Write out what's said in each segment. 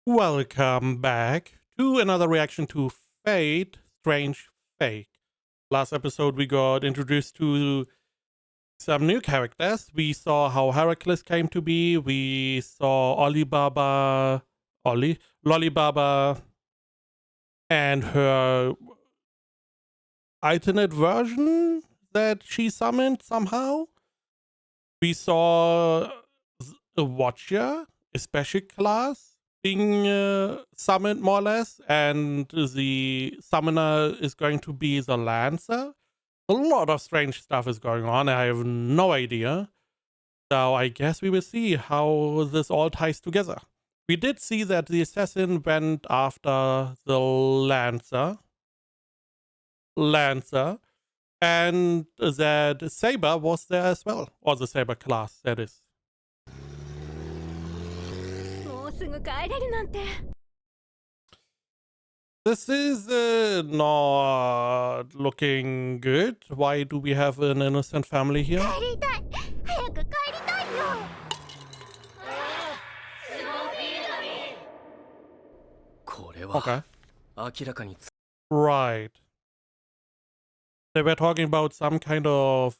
Welcome back to another reaction to Fate Strange Fate. Last episode, we got introduced to some new characters. We saw how Heracles came to be. We saw Lollibaba, and her alternate version that she summoned somehow. We saw a Watcher, a special class, being summoned more or less, and the summoner is going to be the Lancer. A lot of strange stuff is going on. I have no idea. So I guess we will see how this all ties together. We did see that the assassin went after the Lancer, and that Saber was there as well, or the Saber class, that is. もうすぐ帰れるなんて。 This is not looking good. Why do we have an innocent family here? 帰りたい。早く帰りたいよ。これ Okay. は明らかに Right. They were talking about some kind of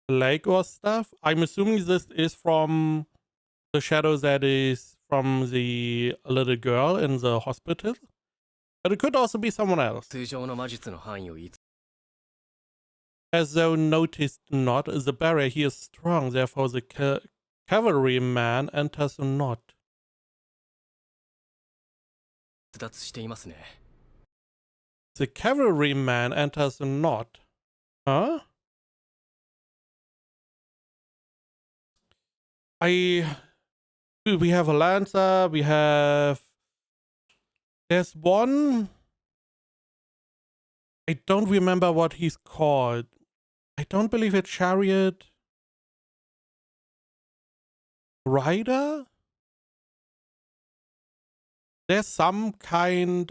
lake or stuff. I'm assuming this is from the shadow that is from the little girl in the hospital. But it could also be someone else. 通常の魔術の範囲をいつ As though noticed not, the barrier here is strong, therefore the cavalryman enters not. 逸脱していますね。 The cavalryman enters not. Huh? We have a lancer, we have... There's one... I don't remember what he's called. I don't believe it's chariot. Rider? There's some class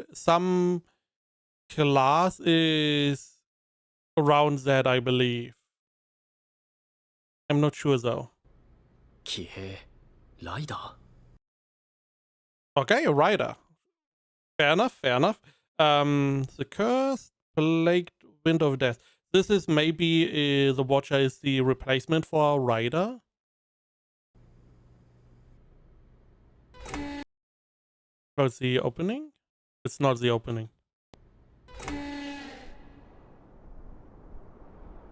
is around that, I believe. I'm not sure though. 騎兵ライダー Okay, a rider. Fair enough, fair enough. The cursed plagued wind of death. This is maybe the Watcher is the replacement for a rider. Oh, it's the opening? It's not the opening.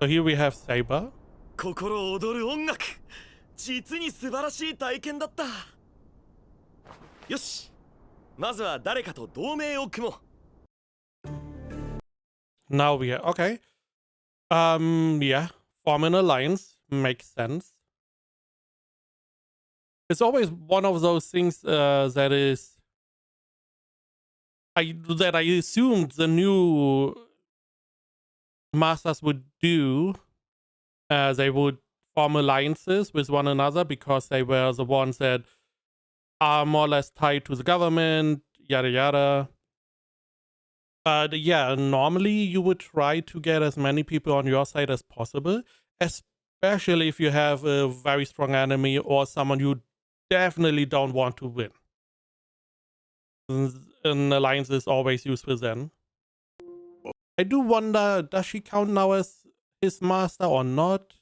So here we have Saber. 心躍る音楽実に素晴らしい体験だったよしまずは誰かと同盟を組もう Now we are okay. Yeah, form an alliance makes sense. It's always one of those things that I assumed the new masters would do. They would form alliances with one another because they were the ones that are more or less tied to the government, yada yada. But yeah, normally you would try to get as many people on your side as possible, especially if you have a very strong enemy or someone you definitely don't want to win. An alliance is always useful then. I do wonder, does she count now as his master or not?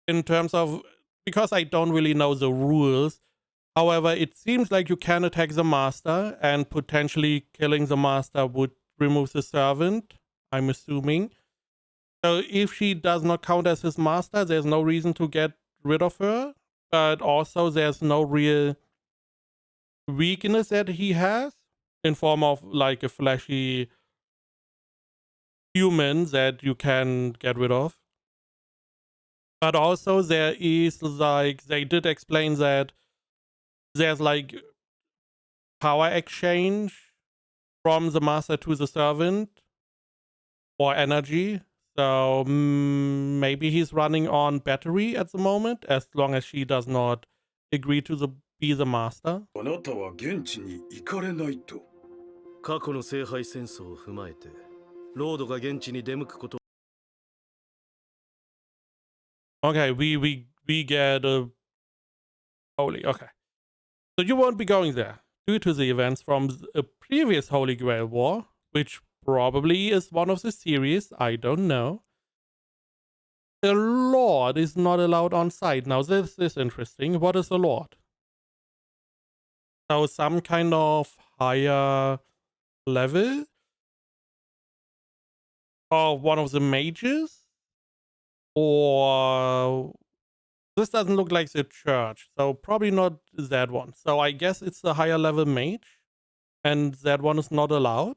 In terms of, because I don't really know the rules. However, it seems like you can attack the master and potentially killing the master would remove the servant, I'm assuming. So if she does not count as his master, there's no reason to get rid of her. But also there's no real weakness that he has in form of like a fleshy human that you can get rid of. But also there is like, they did explain that there's like power exchange from the master to the servant or energy. So maybe he's running on battery at the moment, as long as she does not agree to be the master. あなたは現地に行かれないと。過去の聖杯戦争を踏まえてロードが現地に出向くこと Okay, we get a holy. Okay, so you won't be going there. due to the events from a previous Holy Grail War, which probably is one of the series, I don't know. The Lord is not allowed on site. Now this is interesting. What is the Lord? So some kind of higher level? Or one of the mages? Or this doesn't look like the church, so probably not that one. So I guess it's the higher level mage, and that one is not allowed.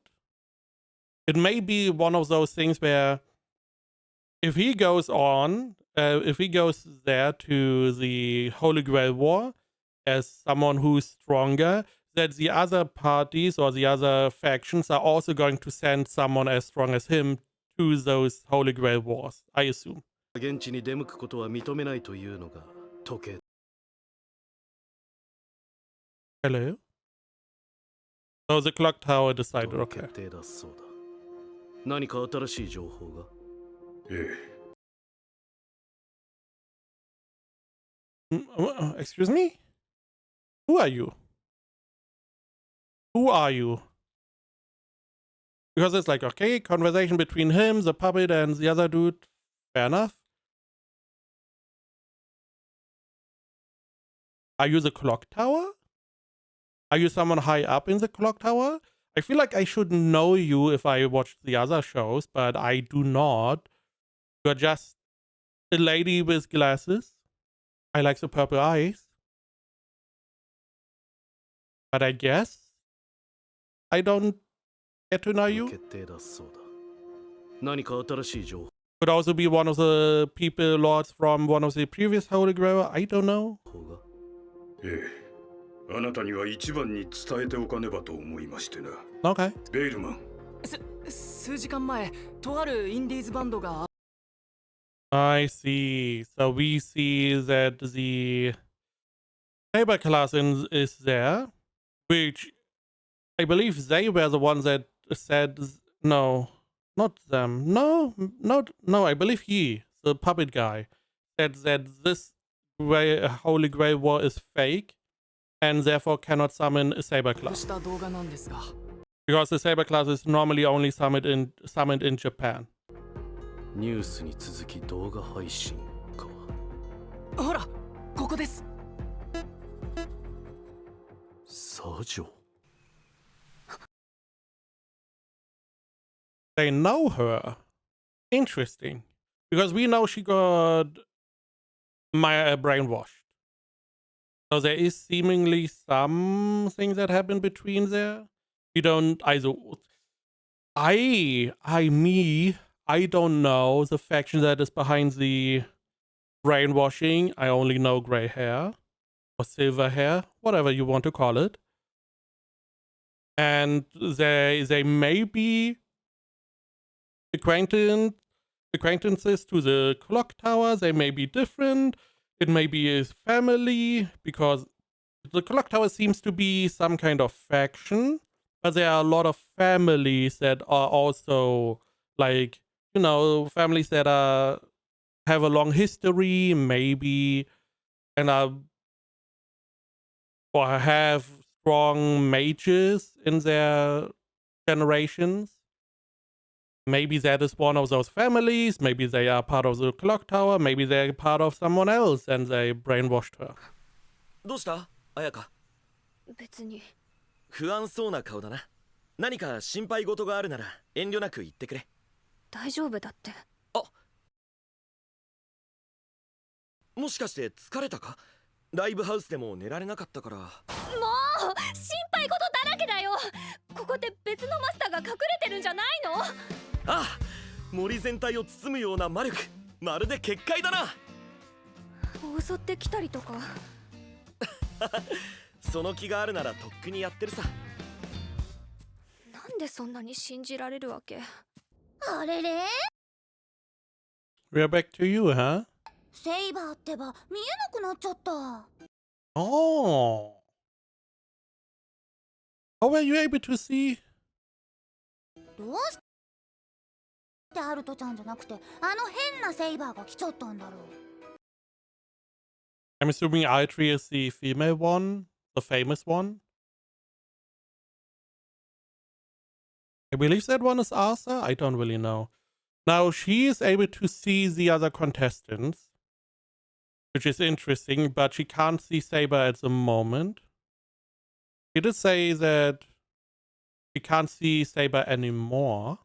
It may be one of those things where if he goes there to the Holy Grail War as someone who's stronger, that the other parties or the other factions are also going to send someone as strong as him to those Holy Grail Wars, I assume. 現地に出向くことは認めないというのが時計 Hello? Oh, the clock tower decided, の okay. 決定だそうだ。何か新しい情報が？ええ、 Excuse me? Who are you? Who are you? Because it's like, okay, conversation between him, the puppet, and the other dude. Fair enough. Are you the clock tower? Are you someone high up in the clock tower? I feel like I should know you if I watched the other shows, but I do not. You're just a lady with glasses. I like the purple eyes. But I guess I don't get to know you. 決定だそうだ。何か新しい情 Could also be one of the people lords from one of the previous Holy Grail. I don't know. 報が？ええ、あなたには一番に伝えておかねばと思いましてな。 Okay. ベイルマン、数時間前、とあるインディーズバンドが I see. So we see that the Saber class is there, which I believe they were the ones that said no, not them. No, I believe he, the puppet guy, said that this Holy Grail War is fake and therefore cannot summon a Saber アップ class. した動画なんですが、 Because the Saber class is normally only summoned in Japan. ニュースに続き動画配信か。ほら、ここです。サジョ。 They know her. Interesting. Because we know she got brainwashed. So there is seemingly something that happened between there. You don't either. I don't know the faction that is behind the brainwashing. I only know gray hair or silver hair, whatever you want to call it. And they may be acquaintances to the clock tower. They may be different. It may be his family, because the clock tower seems to be some kind of faction, but there are a lot of families that are also, like, you know, families that have a long history, maybe, and or have strong mages in their generations. Maybe that is one of those families. Maybe they are part of the clock tower. Maybe they're part of someone else and they brainwashed her. どうした綾香？別に。不安そうな顔だな。何か心配事があるなら遠慮なく言ってくれ。大丈夫だって。もしかして疲れたか？ライブハウスでも寝られなかったから。もう心配事だらけだよ。ここで別のマスターが隠れてるんじゃないの？ああ、森全体を包むような魔力、まるで結界だな。襲ってきたりとか。その気があるならとっくにやってるさ。なんでそんなに信じられるわけ？あれれ？ We're back to you, huh? セイバーってば見えなくなっちゃった。Oh. How were you able to see? どうしてアルトちゃんじゃなくてあの変なセイバーが来ちゃったんだろう。I'm assuming Altri is the female one, the famous one. I believe that one is Arthur. I don't really know. Now she is able to see the other contestants, which is interesting, but she can't see Saber at the moment. She did say that she can't see Saber anymore.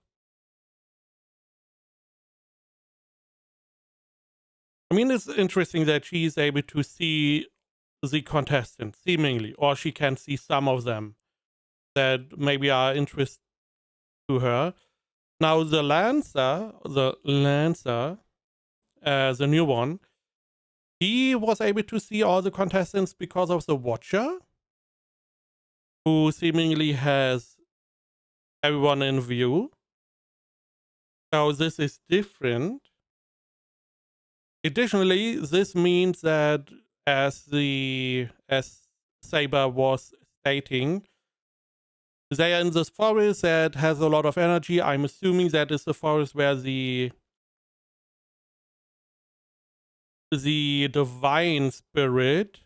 I mean, it's interesting that she is able to see the contestants, seemingly, or she can see some of them that maybe are interest to her. Now the Lancer, the new one, he was able to see all the contestants because of the Watcher, who seemingly has everyone in view. So this is different. Additionally, this means that as Saber was stating, they are in this forest that has a lot of energy. I'm assuming that is the forest where the Divine Spirit,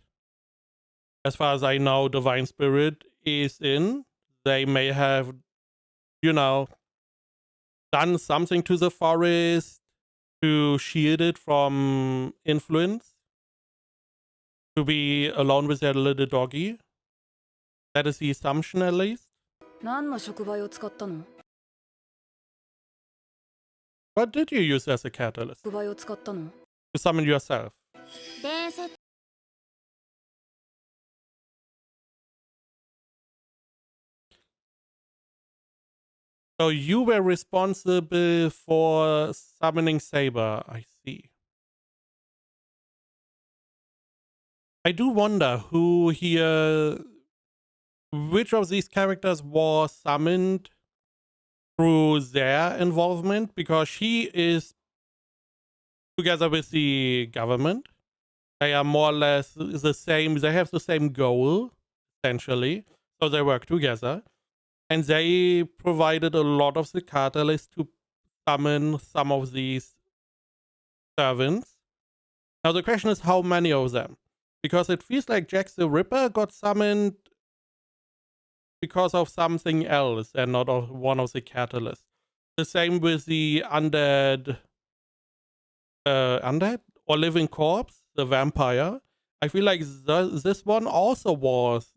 as far as I know, Divine Spirit is in. They may have, done something to the forest to shield it from influence, to be alone with their little doggy. That is the assumption, at least. 何の触媒を使ったの？ What did you use as a catalyst? 触媒を使ったの？ To summon yourself. 伝説 So you were responsible for summoning Saber, I see. I do wonder who here, which of these characters was summoned through their involvement, because she is together with the government. They are more or less the same, they have the same goal, essentially, so they work together. And they provided a lot of the catalysts to summon some of these servants. Now the question is how many of them? Because it feels like Jack the Ripper got summoned because of something else and not of one of the catalysts. The same with the undead or living corpse, the vampire. I feel like this one also was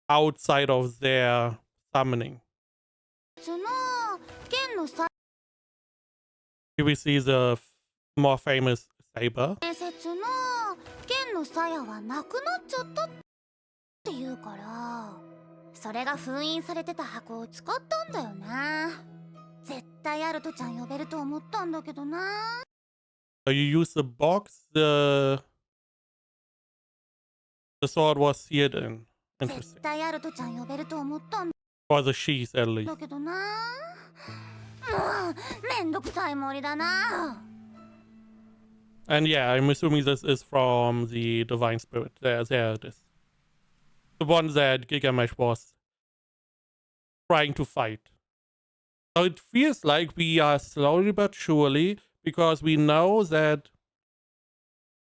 outside of their summoning. の剣のさ Here we see the more famous Saber. 伝説の剣の鞘はなくなっちゃったって言うから、それが封印されてた箱を使ったんだよな。絶対アルトちゃん呼べると思ったんだけどな。 So you use the box the sword was sealed in. 絶 Interesting. 対アルトちゃん呼べると思ったん Or the sheath, at least. だけどな。もうめんどくさい森だな。 And yeah, I'm assuming this is from the Divine Spirit. There it is. The one that Gigamesh was trying to fight. So it feels like we are slowly but surely, because we know that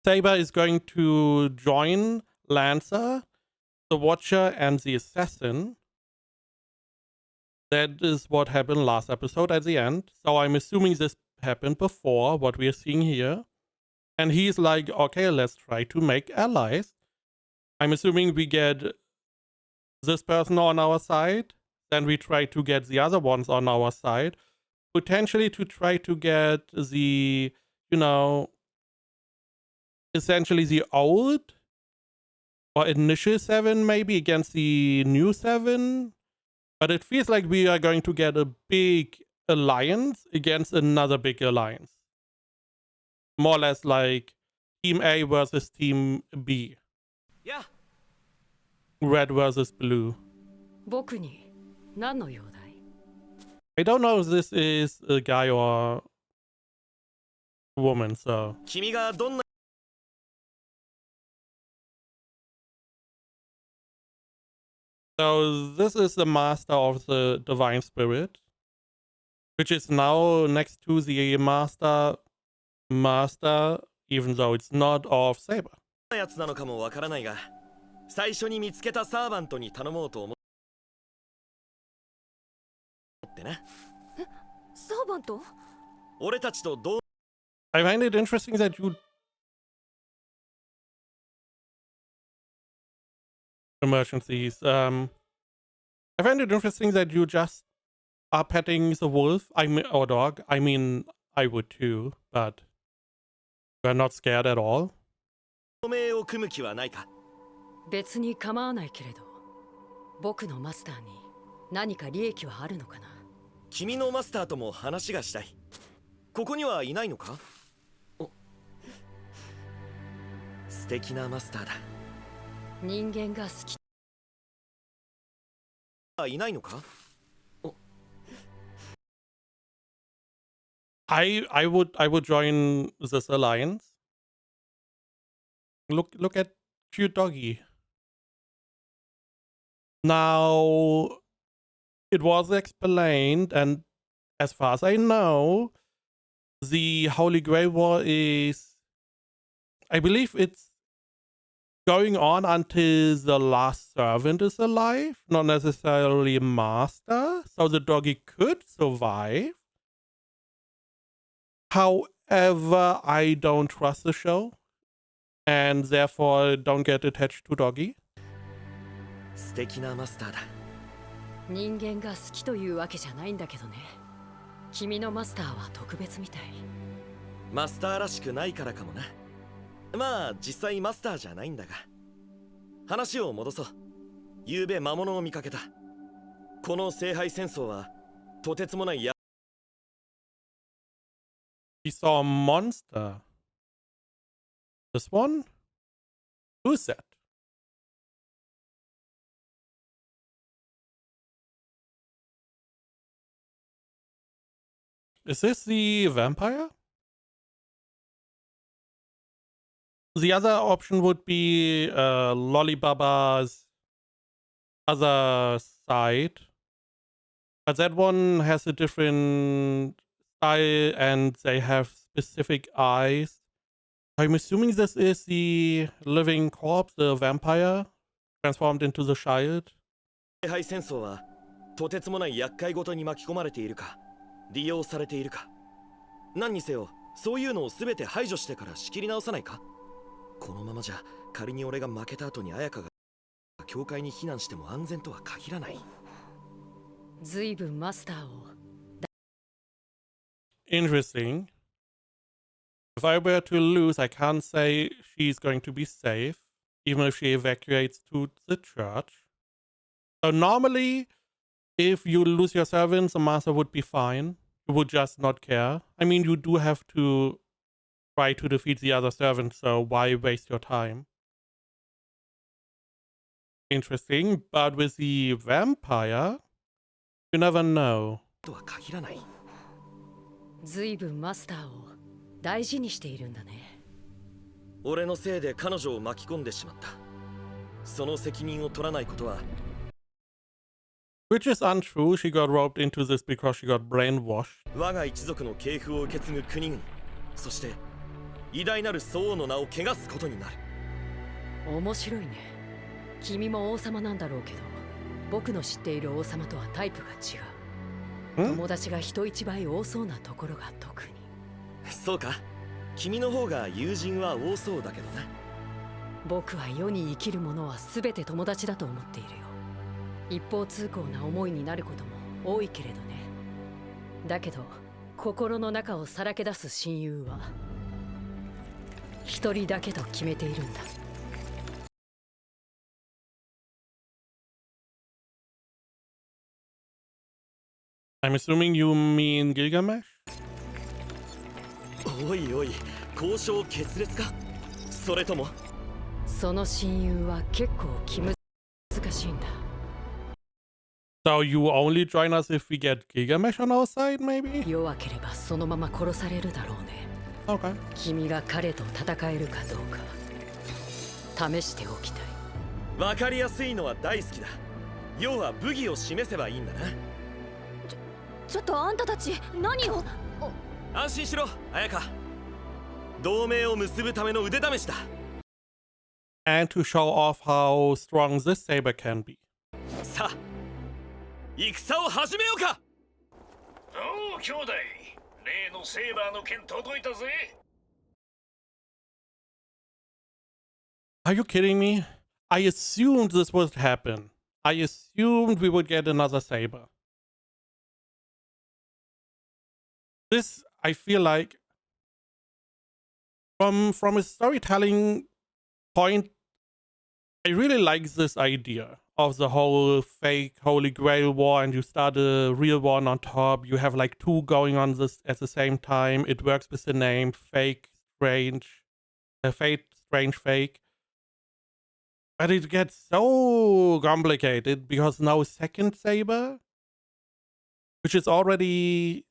Saber is going to join Lancer, the Watcher, and the Assassin. That is what happened last episode at the end. So I'm assuming this happened before, what we are seeing here. And he's like, okay, let's try to make allies. I'm assuming we get this person on our side. Then we try to get the other ones on our side. Potentially to try to get the, essentially the old or initial 7 maybe against the new 7. But it feels like we are going to get a big alliance against another big alliance. More or less like Team A versus Team B. Yeah. Red versus blue. 僕に何の用だい？ I don't know if this is a guy or a woman, so... 君がどんな So this is the master of the Divine Spirit, which is now next to the master, even though it's not of Saber. やつなのかもわからないが、最初に見つけたサーバントに頼もうと思ってね。サーバント？俺たちと同 I find it interesting that you emergencies. I find it interesting that you just are petting the wolf. I mean, or dog. I mean, I would too, but you're not scared at all. 盟を組む気はないか。別に構わないけれど、僕のマスターに何か利益はあるのかな。君のマスターとも話がしたい。ここにはいないのか？素敵なマスターだ。人間が好き。いないのか？ I would join this alliance. Look at cute doggy. Now it was explained, and as far as I know, the Holy Grail War is, I believe it's going on until the last servant is alive, not necessarily a master, so the doggy could survive. However, I don't trust the show, and therefore don't get attached to doggy. 素敵なマスターだ。人間が好きというわけじゃないんだけどね。君のマスターは特別みたい。マスターらしくないからかもな。まあ実際マスターじゃないんだが。話を戻そう。昨べ魔物を見かけた。この聖杯戦争はとてつもないや。We saw a monster. This one? Who's that? Is this the vampire? The other option would be Lollibaba's other side. But that one has a different style and they have specific eyes. I'm assuming this is the living corpse, the vampire, transformed into the child. 聖杯戦争はとてつもない厄介ごとに巻き込まれているか、利用されているか。何にせよ、そういうのを全て排除してから仕切り直さないか。このままじゃ仮に俺が負けた後に綾香が教会に避難しても安全とは限らない。ずいぶんマスターを。Interesting. If I were to lose, I can't say she's going to be safe, even if she evacuates to the church. So normally, if you lose your servants, the master would be fine. You would just not care. I mean, you do have to try to defeat the other servants, so why waste your time? Interesting, but with the vampire, you never know. とは限らない。ずいぶんマスターを大事にしているんだね。俺のせいで彼女を巻き込んでしまった。その責任を取らないことは。Which is untrue. She got roped into this because she got brainwashed. 我が一族の系譜を受け継ぐ国軍、そして偉大なる僧王の名を汚すことになる。面白いね。君も王様なんだろうけど、僕の知っている王様とはタイプが違う。友達が人一倍多そうなところが特に。そうか。君の方が友人は多そうだけどな。僕は世に生きる者は全て友達だと思っているよ。一方通行な思いになることも多いけれどね。だけど心の中をさらけ出す親友は一人だけと決めているんだ。I'm assuming you mean Gilgamesh? おいおい、交渉決裂か？それともその親友は結構気難しいんだ。So you only join us if we get Gilgamesh on our side, maybe? 弱ければそのまま殺されるだろうね。Okay. 君が彼と戦えるかどうか試しておきたい。わかりやすいのは大好きだ。要は武技を示せばいいんだな。ちょっとあんたたち何を。安心しろ、綾香。同盟を結ぶための腕試しだ。And to show off how strong this saber can be. さあ、戦を始めようか。おう兄弟、例のセーバーの件届いたぜ。 Are you kidding me? I assumed this would happen. I assumed we would get another saber. This, I feel like, from a storytelling point, I really like this idea of the whole fake Holy Grail war, and you start a real one on top. You have like two going on this at the same time. It works with the name fake, strange, fate, strange, fake. But it gets so complicated because now second saber, which is already,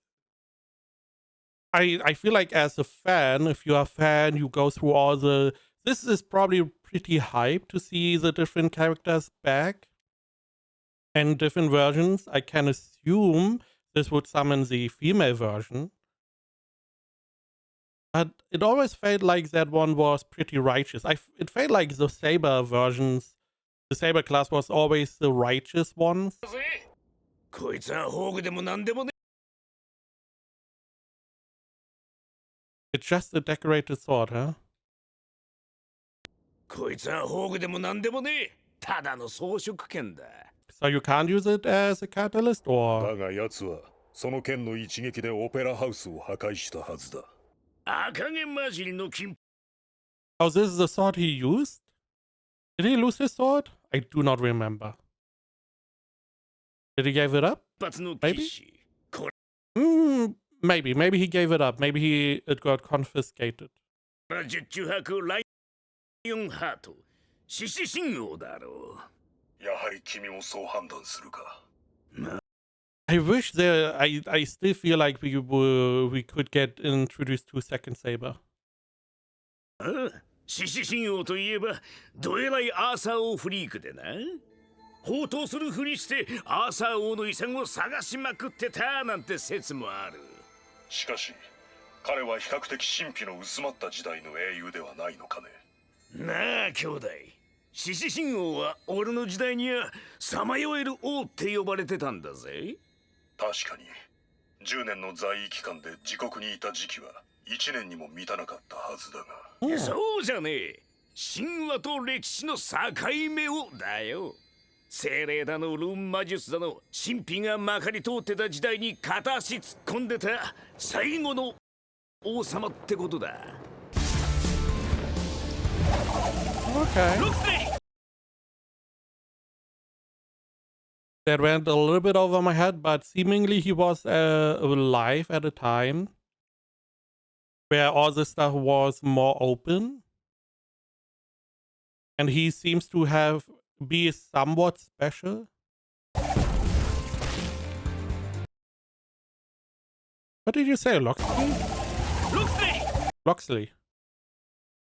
I feel like as a fan, if you're a fan, you go through all the, this is probably pretty hype to see the different characters back and different versions. I can assume this would summon the female version. But it always felt like that one was pretty righteous. It felt like the Saber versions, the Saber class was always the righteous ones. こいつは宝具でもなんでもね。 It's just a decorated sword, huh? こいつは宝具でもなんでもね。ただの装飾剣だ。 So you can't use it as a catalyst, だ or が奴はその剣の一撃でオペラハウスを破壊したはずだ。赤毛混じりの金 oh, this is the sword he used? Did he lose his sword? I do not remember. Did he give it up? 髪の Maybe? 騎士。こ Maybe he gave it up. Maybe it got confiscated. れは十中八九ライオンハート。獅子信号だろう。やはり君もそう判断するか。 I wish I still feel like we could get introduced to second saber. ああ、獅子信号といえばどえらいアーサー王フリークでな。放蕩するふりしてアーサー王の遺産を探しまくってたなんて説もある。しかし彼は比較的神秘の薄まった時代の英雄ではないのかね。なあ兄弟、獅子信号は俺の時代にはさまよえる王って呼ばれてたんだぜ。確かに10年の在位期間で自国にいた時期は1年にも満たなかったはずだが、そうじゃねえ。神話と歴史の境目をだよ。精霊だのルーン魔術だの神秘がまかり通ってた時代に片足突っ込んでた最後の王様ってことだ。 Okay. That went a little bit over my head, but seemingly he was alive at a time where all this stuff was more open. And he seems to be somewhat special. What did you say, Loxley? Loxley.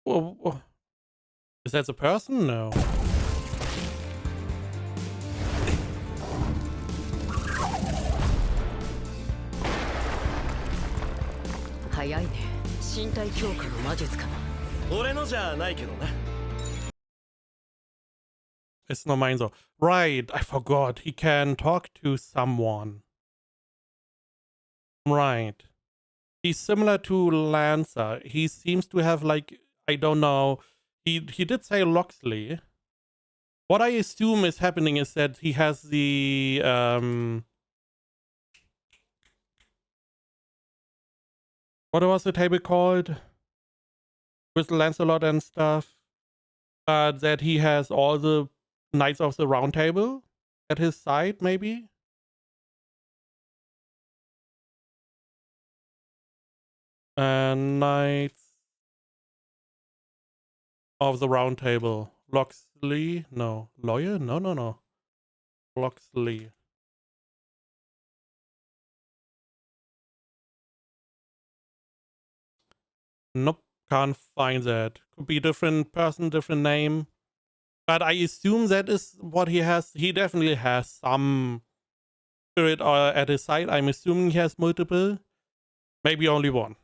Whoa. Is that a person? No. It's not mine though. Right, I forgot. He can talk to someone. Right. He's similar to Lancer. He seems to have like, I don't know. He did say Loxley. What I assume is happening is that he has the what was the table called? With Lancelot and stuff. But that he has all the Knights of the Round Table at his side, maybe? And Knights of the Round Table. Loxley? No. Lawyer? No. Loxley. Nope. Can't find that. Could be different person, different name. But I assume that is what he has. He definitely has some spirit at his side. I'm assuming he has multiple. Maybe only one.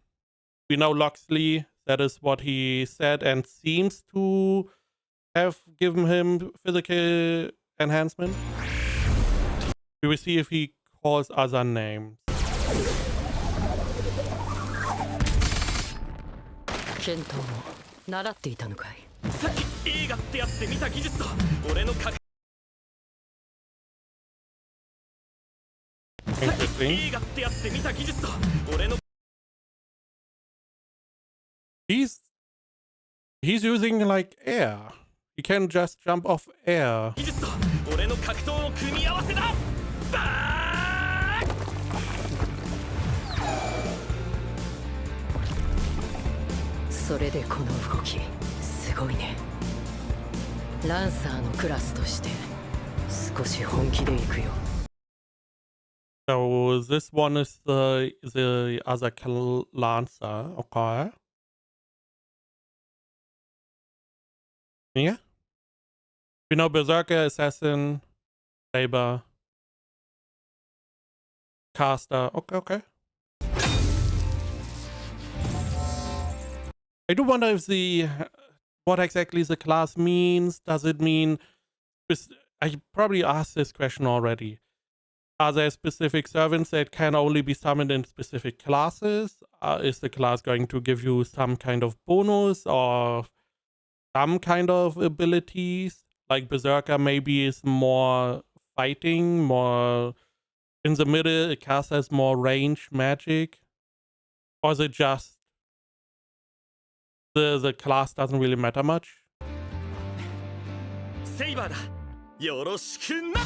We know Loxley. That is what he said and seems to have given him physical enhancement. We will see if he calls other names. 剣闘も習っていたのかい。さっき映画ってやつで見た技術と俺の格 Interesting. 映画ってやつで見た技術と俺の He's using like air. He can just jump off air. 技術と俺の格闘の組み合わせだ。バーッそれでこの動きすごいね。ランサーのクラスとして少し本気でいくよ。So this one is the other Lancer. Okay. Yeah. We know Berserker, Assassin, Saber, Caster. Okay, okay. I do wonder if what exactly the class means. Does it mean? I probably asked this question already. Are there specific servants that can only be summoned in specific classes? Is the class going to give you some kind of bonus or some kind of abilities? Like Berserker maybe is more fighting, more in the middle. Caster has more range magic, or is it just the class doesn't really matter much? セイバーだ。よろしくな。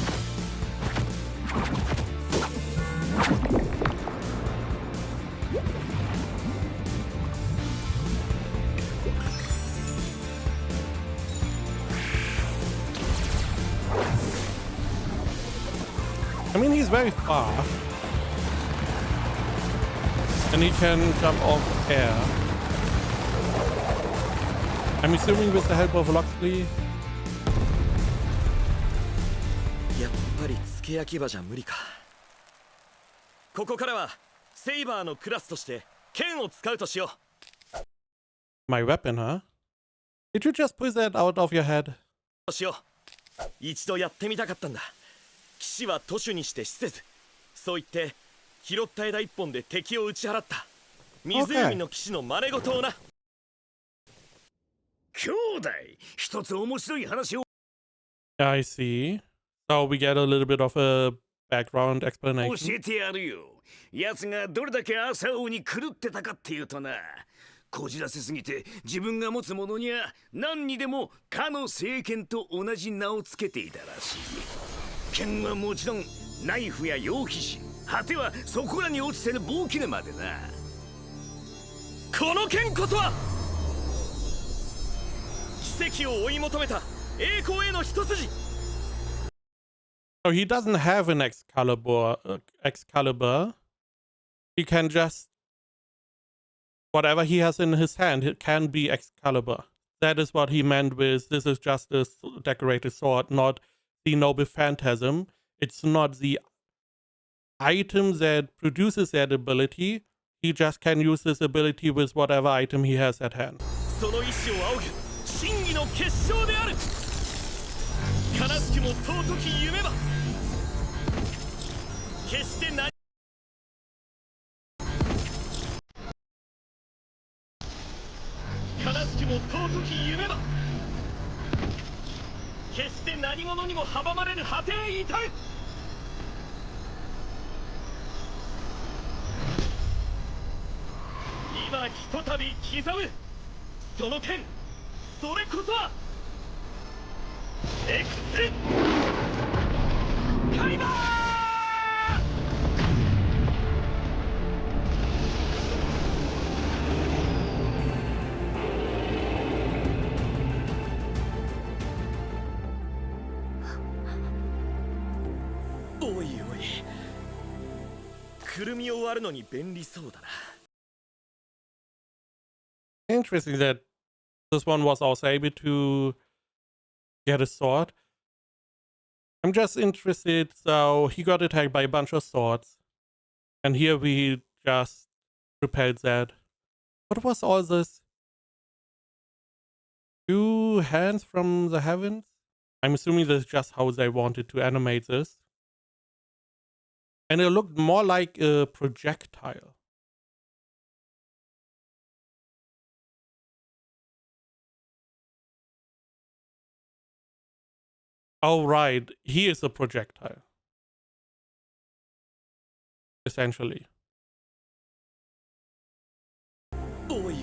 I mean, he's very fast. And he can jump off air. I'm assuming with the help of Loxley. やっぱり付け焼き場じゃ無理か。ここからはセイバーのクラスとして剣を使うとしよう。 My weapon, huh? Did you just pull that out of your head? しよう。一度やってみたかったんだ。騎士は徒手にして死せず、そう言って拾った枝一本で敵を打ち払った。湖の騎士の真似事をな。兄弟、一つ面白い話を I see. So we get a little bit of a background 教 explanation. えてやるよ。奴がどれだけアーサー王に狂ってたかっていうとな、こじらせすぎて自分が持つものには何にでもかの聖剣と同じ名をつけていたらしい。剣はもちろんナイフや楊皮紙、果てはそこらに落ちてる棒切れまでな。この剣こそは奇跡を追い求めた栄光への一筋。 So he doesn't have an Excalibur. He can just whatever he has in his hand, it can be Excalibur. That is what he meant with this is just a decorated sword, not the noble phantasm. It's not the item that produces that ability. He just can use this ability with whatever item he has at hand. その意志を仰ぐ真偽の結晶である。悲しきも尊き夢は決して何悲しきも尊き夢は決して何者にも阻まれる果てへ至る。今ひとたび刻むその剣、それこそはエクスカリバー。おいおい、くるみを割るのに便利そうだな。 Interesting that this one was also able to get a sword. I'm just interested. So he got attacked by a bunch of swords, and here we just repelled that. What was all this? 2 hands from the heavens? I'm assuming that's just how they wanted to animate this. And it looked more like a projectile. Oh, right. He is a projectile. Essentially. おいおい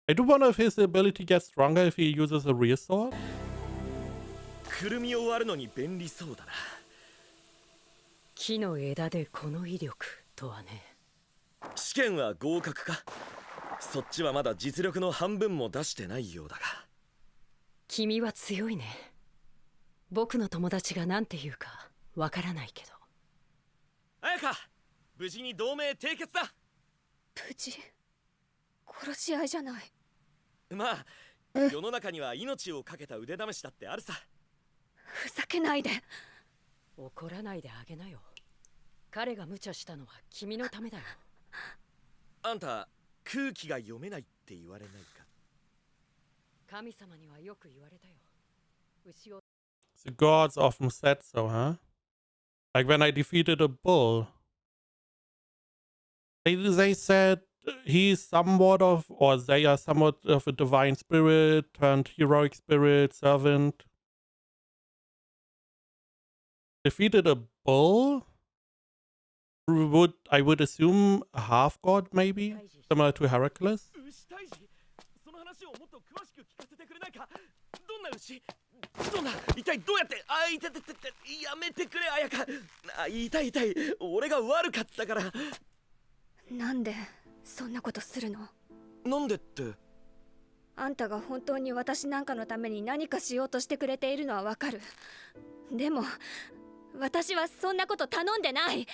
I do wonder if his ability gets stronger if he uses a real sword. くるみを割るのに便利そうだな。木の枝でこの威力とはね。試験は合格か。そっちはまだ実力の半分も出してないようだが。君は強いね。僕の友達がなんて言うかわからないけど。綾香、無事に同盟締結だ。無事殺し合いじゃない。まあ世の中には命を懸けた腕試しだってあるさ。ふざけないで。怒らないであげなよ。彼が無茶したのは君のためだよ。あんた空気が読めないって言われないか。神様にはよく言われたよ。牛を The gods often said so, huh? Like when I defeated a bull. They said he's somewhat of, or they are somewhat of a divine spirit, turned heroic spirit, servant. Defeated a bull? I would assume a half god, maybe? Similar to Heracles? 牛退治、その話をもっと詳しく聞かせてくれないか。どんな牛？どんな、一体どうやって、あ、痛い痛い痛い、やめてくれ綾香。あ、痛い痛い、俺が悪かったから。なんでそんなことするの？なんでって。あんたが本当に私なんかのために何かしようとしてくれているのはわかる。でも私はそんなこと頼んでない。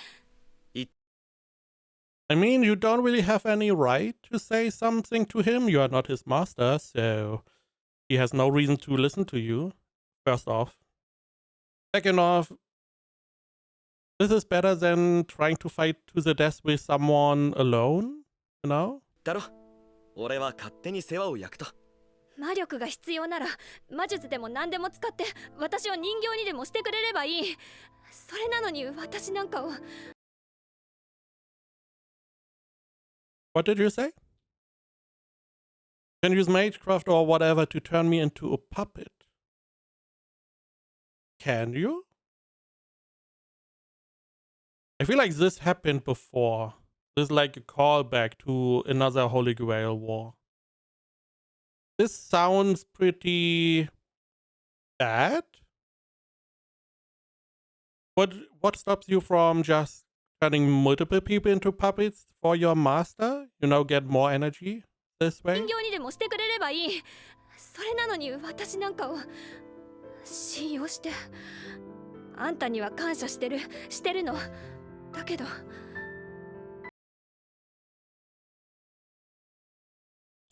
I mean, you don't really have any right to say something to him. You are not his master, so he has no reason to listen to you, first off. Second off, this is better than trying to fight to the death with someone alone, you know? だろ、俺は勝手に世話を焼くと。魔力が必要なら魔術でも何でも使って私を人形にでもしてくれればいい。それなのに私なんかを。What did you say? Can use Magecraft or whatever to turn me into a puppet. Can you? I feel like this happened before. This is like a callback to another Holy Grail war. This sounds pretty bad. What stops you from just turning multiple people into puppets for your master? You know, get more energy this way? 人形にでもしてくれればいい。それなのに私なんかを信用して。あんたには感謝してるの。だけど。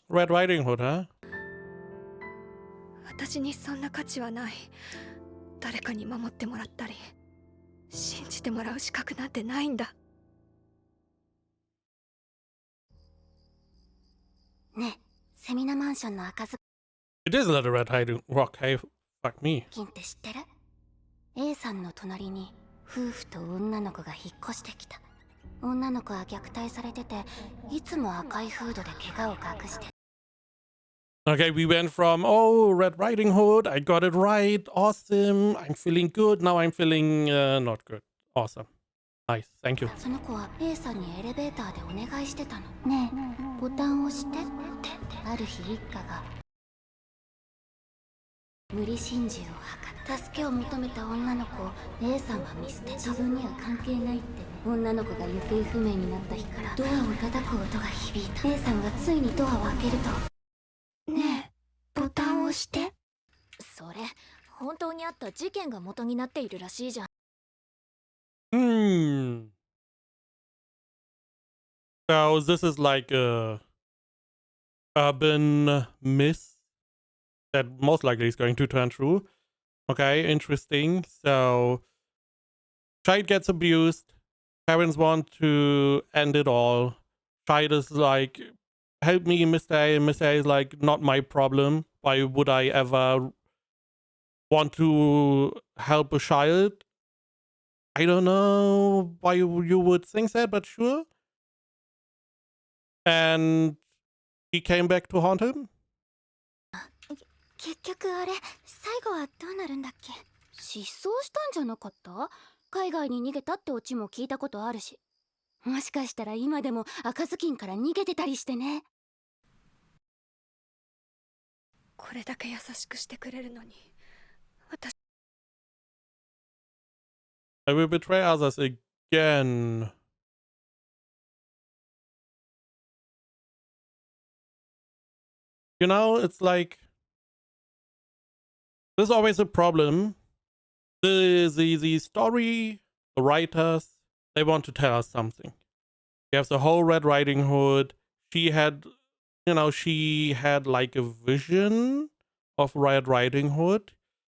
Red Riding Hood, huh? 私にそんな価値はない。誰かに守ってもらったり信じてもらう資格なんてないんだ。ねえ、セミナマンションの赤ず It is Little Red Riding Rock. Hey, fuck me. 金って知ってる？ A さんの隣に夫婦と女の子が引っ越してきた。女の子は虐待されてて、いつも赤いフードで怪我を隠して。Okay, we went from, oh, Red Riding Hood, I got it right, awesome, I'm feeling good, now I'm feeling not good. Awesome. Nice, thank you. その子は A さんにエレベーターでお願いしてたの。ねえ、ボタンを押してって。ある日一家が無理心中を図った。助けを求めた女の子を A さんは見捨てた。自分には関係ないってね。女の子が行方不明になった日からドアを叩く音が響いた。 A さんがついにドアを開けると、ねえ、ボタンを押して。それ本当にあった事件が元になっているらしいじゃん。So this is like a urban myth that most likely is going to turn true. Okay, interesting. So child gets abused. Parents want to end it all. Child is like, help me, Mr. A. Mr. A is like, not my problem. Why would I ever want to help a child? I don't know why you would think that, but sure. And he came back to haunt him? 結局あれ最後はどうなるんだっけ。失踪したんじゃなかった。海外に逃げたってオチも聞いたことあるし、もしかしたら今でも赤ずきんから逃げてたりしてね。これだけ優しくしてくれるのに、私 I will betray others again. You know, it's like there's always a problem. The story, the writers, they want to tell us something. You have the whole Red Riding Hood. She had like a vision of Red Riding Hood.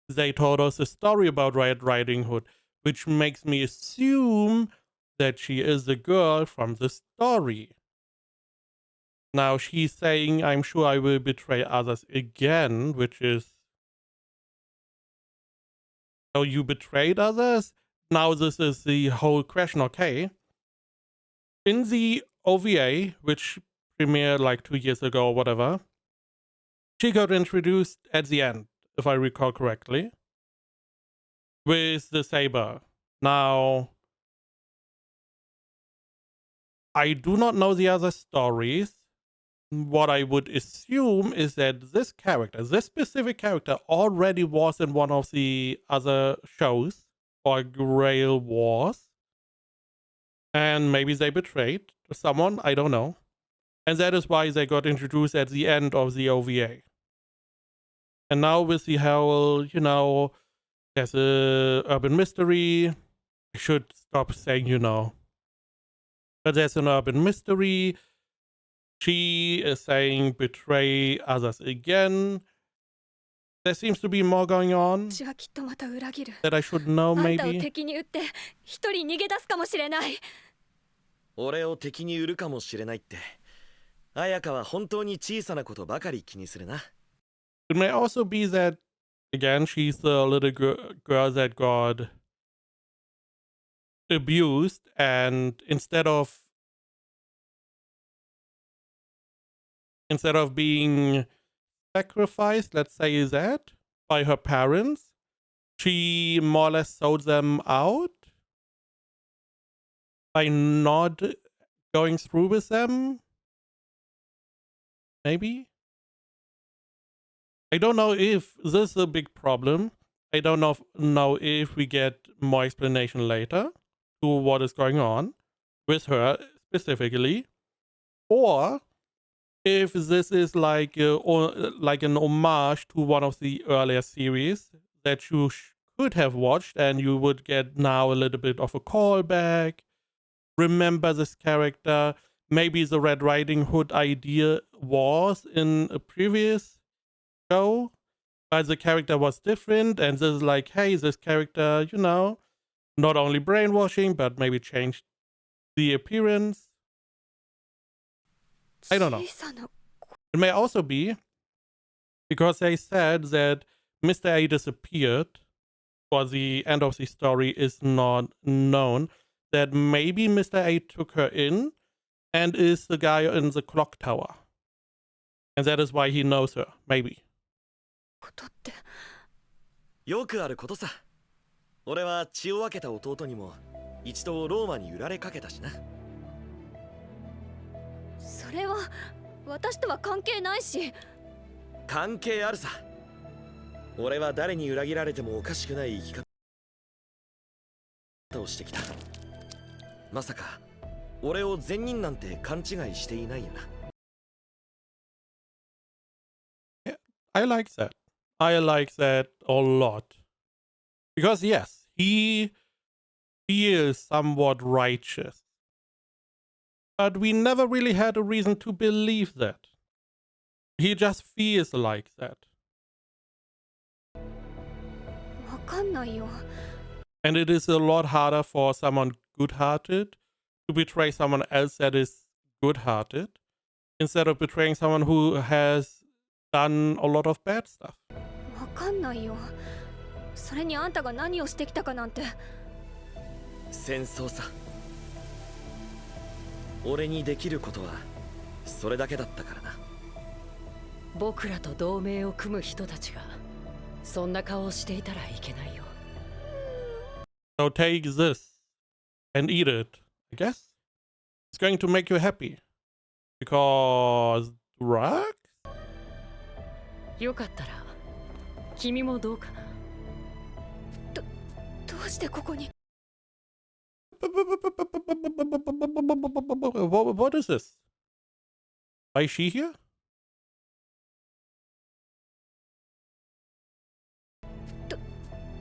They told us a story about Red Riding Hood, which makes me assume that she is the girl from the story. Now she's saying, I'm sure I will betray others again, which is... So you betrayed others? Now this is the whole question, okay. In the OVA, which premiered like 2 years ago or whatever, she got introduced at the end, if I recall correctly, with the saber. Now, I do not know the other stories. What I would assume is that this character, this specific character, already was in one of the other shows, or Grail Wars. And maybe they betrayed someone, I don't know. And that is why they got introduced at the end of the OVA. And now with the whole, there's a urban mystery. I should stop saying, But there's an urban mystery. She is saying betray others again. There seems to be more going on that I should know, maybe. 俺を敵に売るかもしれないって。綾香は本当に小さなことばかり気にするな。It may also be that, again, she's the little girl that got abused, and instead of being sacrificed, let's say that, by her parents, she more or less sold them out by not going through with them. Maybe? I don't know if this is a big problem. I don't know if we get more explanation later to what is going on with her specifically, or if this is like an homage to one of the earlier series that you could have watched, and you would get now a little bit of a callback. Remember this character. Maybe the Red Riding Hood idea was in a previous show, but the character was different, and this is like, hey, this character, not only brainwashing, but maybe changed the appearance. I don't know. It may also be because they said that Mr. A disappeared, or the end of the story is not known, that maybe Mr. A took her in and is the guy in the clock tower. And that is why he knows her, maybe. よくあることさ。俺は血を分けた弟にも一度ローマに売られかけたしな。それは私とは関係ないし。関係あるさ。俺は誰に裏切られてもおかしくない生き方をしてきた。まさか俺を善人なんて勘違いしていないよな。I like that. I like that a lot. Because yes, he is somewhat righteous. But we never really had a reason to believe that. He just feels like that. わかんないよ。 And it is a lot harder for someone good-hearted to betray someone else that is good-hearted, instead of betraying someone who has done a lot of bad stuff. わかんないよ。それにあんたが何をしてきたかなんて。戦争さ。俺にできることはそれだけだったからな。僕らと同盟を組む人たちがそんな顔をしていたらいけないよ。 So take this and eat it, I guess. It's going to make you happy. Because drugs? よかったら君もどうかな。どうしてここに。 What is this? Why is she here?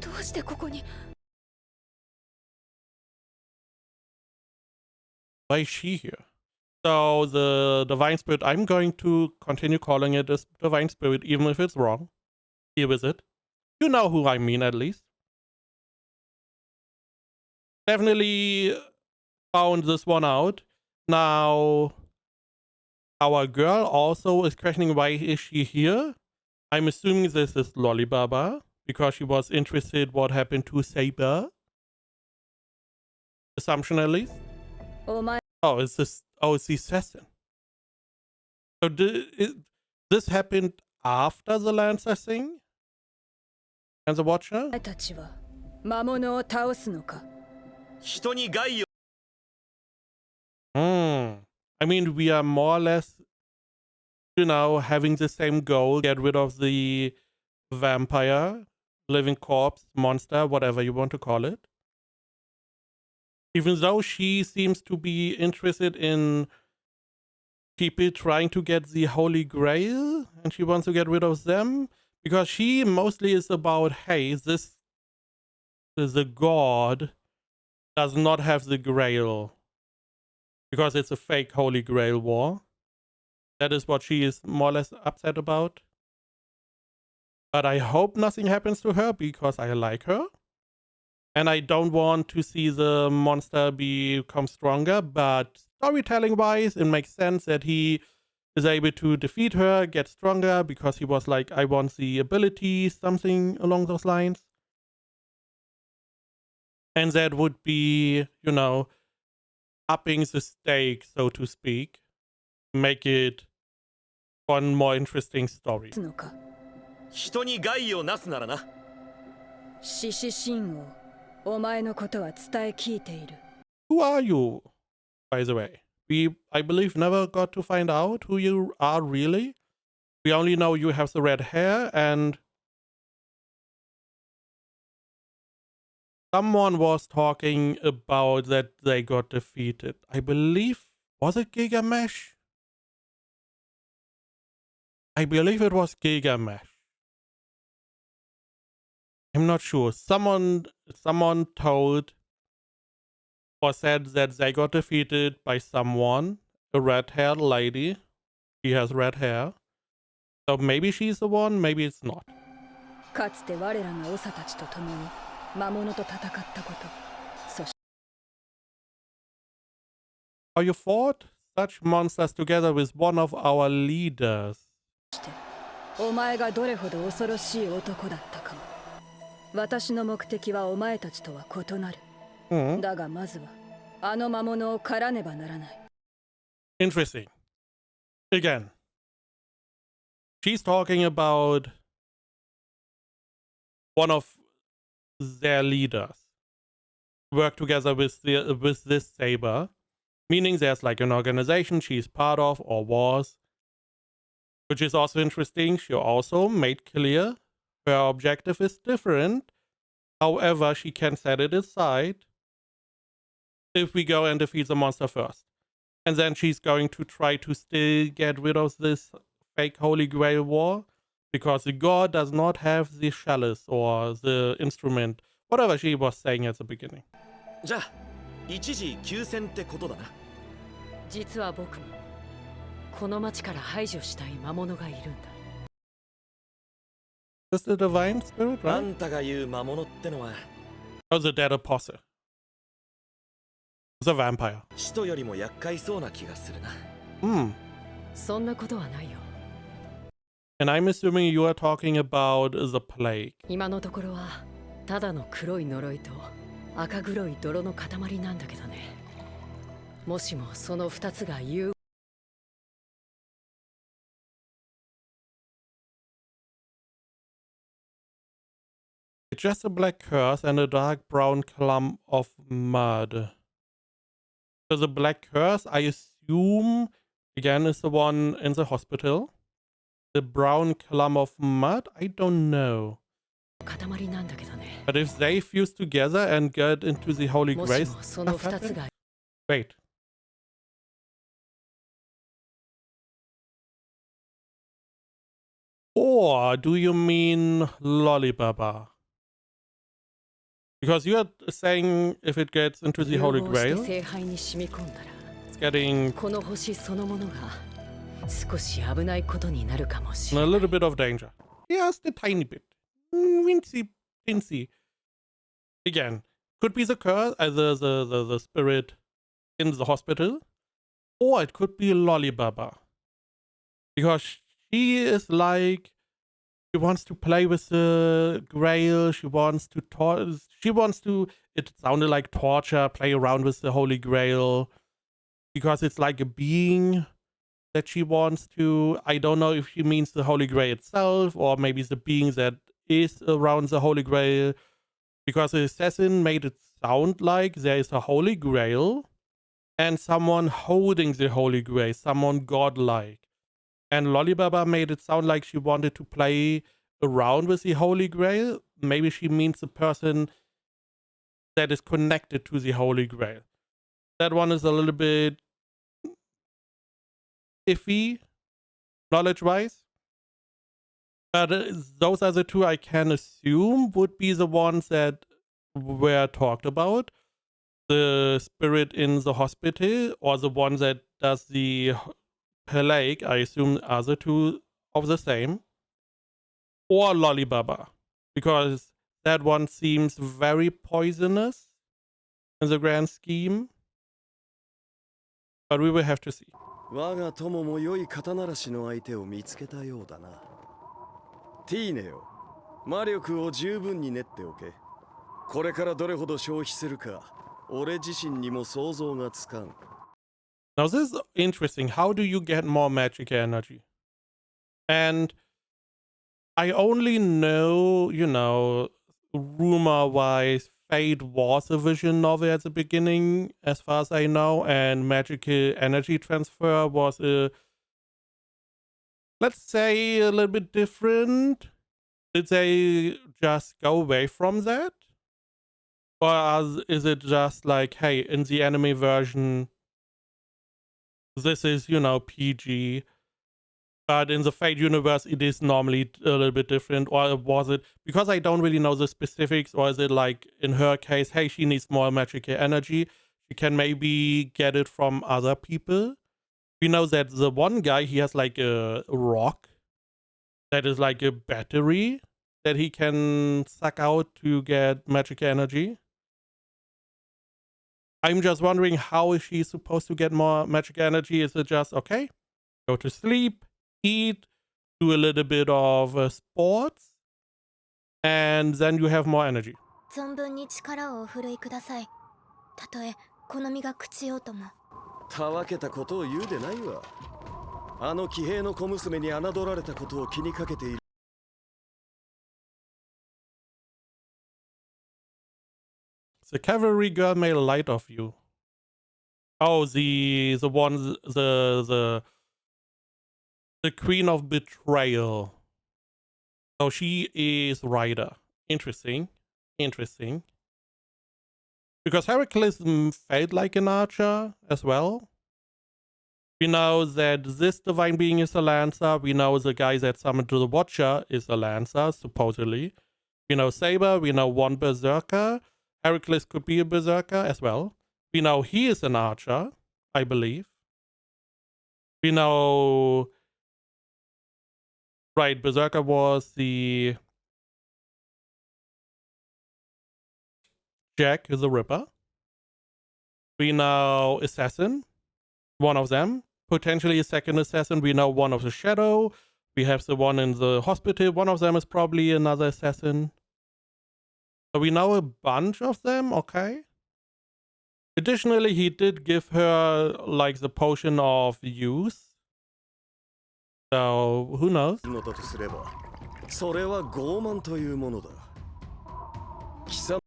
どうしてここに。 Why is she here? So the divine spirit, I'm going to continue calling it a divine spirit, even if it's wrong. Here with it. You know who I mean, at least. Definitely found this one out. Now, our girl also is questioning why is she here. I'm assuming this is Lollibaba, because she was interested what happened to Saber. Assumption, at least. お前 Oh, it's this. Oh, it's the assassin. So this happened after the Lancer thing? And the Watcher? たちは魔物を倒すのか。人に害を。I mean, we are more or less, you know, having the same goal. Get rid of the vampire, living corpse, monster, whatever you want to call it. Even though she seems to be interested in people trying to get the Holy Grail, and she wants to get rid of them, because she mostly is about, hey, this is a god does not have the Grail, because it's a fake Holy Grail war. That is what she is more or less upset about. But I hope nothing happens to her, because I like her. And I don't want to see the monster become stronger, but storytelling-wise, it makes sense that he is able to defeat her, get stronger, because he was like, I want the ability, something along those lines. And that would be, you know, upping the stake, so to speak. Make it one more interesting story. のか。人に害をなすならな。獅子神王、お前のことは伝え聞いている。 Who are you, by the way? We, I believe, never got to find out who you are really. We only know you have the red hair, and someone was talking about that they got defeated. I believe, was it Gigamesh? I believe it was Gigamesh. I'm not sure. Someone told or said that they got defeated by someone, a red-haired lady. She has red hair. So maybe she's the one, maybe it's not. かつて我らが長たちと共に魔物と戦ったこと。そして How you fought such monsters together with one of our leaders. お前がどれほど恐ろしい男だったかも。私の目的はお前たちとは異なる。だがまずはあの魔物を狩らねばならない。 Interesting. Again, she's talking about one of their leaders work together with this Saber, meaning there's like an organization she's part of or was, which is also interesting. She also made clear her objective is different. However, she can set it aside if we go and defeat the monster first. And then she's going to try to still get rid of this fake Holy Grail war, because the god does not have the chalice or the instrument, whatever she was saying at the beginning. じゃあ、一時休戦ってことだな。実は僕もこの町から排除したい魔物がいるんだ。Is the divine spirit, あ right? んたが言う魔物ってのは Or the dead apostle? The vampire. 人よりも厄介そうな気がするな。そんなことはないよ。 And I'm assuming you are talking about the plague. 今のところはただの黒い呪いと赤黒い泥の塊なんだけどね。もしもその2つが融 Just a black curse and a dark brown clump of mud. So the black curse, I assume, again, is the one in the hospital. The brown clump of mud, I don't know. But if they fuse together and get into the Holy Grace, wait. Or do you mean Lollibaba? Because you are saying if it gets into the Holy Grail, it's getting a little bit of danger. Just a tiny bit. Wincy. Again, could be the curse, the spirit in the hospital, or it could be Lollibaba. Because she is like, she wants to play with the Grail. She wants to, it sounded like torture, play around with the Holy Grail. Because it's like a being that she wants to. I don't know if she means the Holy Grail itself, or maybe the being that is around the Holy Grail. Because the assassin made it sound like there is a Holy Grail and someone holding the Holy Grail, someone godlike. And Lollibaba made it sound like she wanted to play around with the Holy Grail. Maybe she means the person that is connected to the Holy Grail. That one is a little bit iffy, knowledge-wise. But those are the two I can assume would be the ones that were talked about. The spirit in the hospital, or the one that does the plague, I assume are the two of the same. Or Lollibaba, because that one seems very poisonous in the grand scheme. But we will have to see. 我が友も良い肩慣らしの相手を見つけたようだな。ティーネよ、魔力を十分に練っておけ。これからどれほど消費するか、俺自身にも想像がつかん。Now this is interesting. How do you get more magic energy? And I only know, you know, rumor-wise, Fate was a vision novel at the beginning, as far as I know, and magical energy transfer was let's say, a little bit different. Did they just go away from that? Or is it just like, hey, in the anime version, this is, you know, PG, but in the Fate universe, it is normally a little bit different? Or was it, because I don't really know the specifics, or is it like, in her case, hey, she needs more magical energy, she can maybe get it from other people? We know that the one guy, he has like a rock that is like a battery that he can suck out to get magic energy. I'm just wondering, how is she supposed to get more magic energy? Is it just, okay, go to sleep, eat, do a little bit of sports, and then you have more energy? 存分に力をお振るいください。たとえ好みが朽ちようとも。たわけたことを言うでないわ。あの騎兵の小娘に侮られたことを気にかけている。The cavalry girl made light of you. Oh, the one, the queen of betrayal. So she is Ryder. Interesting. Because Heracles felt like an archer as well. We know that this divine being is a lancer. We know the guy that summoned to the Watcher is a lancer, supposedly. We know Saber. We know one berserker. Heracles could be a berserker as well. We know he is an archer, I believe. We know... Right, berserker was the... Jack the Ripper. We know assassin, one of them. Potentially a second assassin. We know one of the Shadow. We have the one in the hospital. One of them is probably another assassin. So we know a bunch of them, okay. Additionally, he did give her like the potion of youth. So who knows? のだとすれば、それは傲慢というものだ。貴様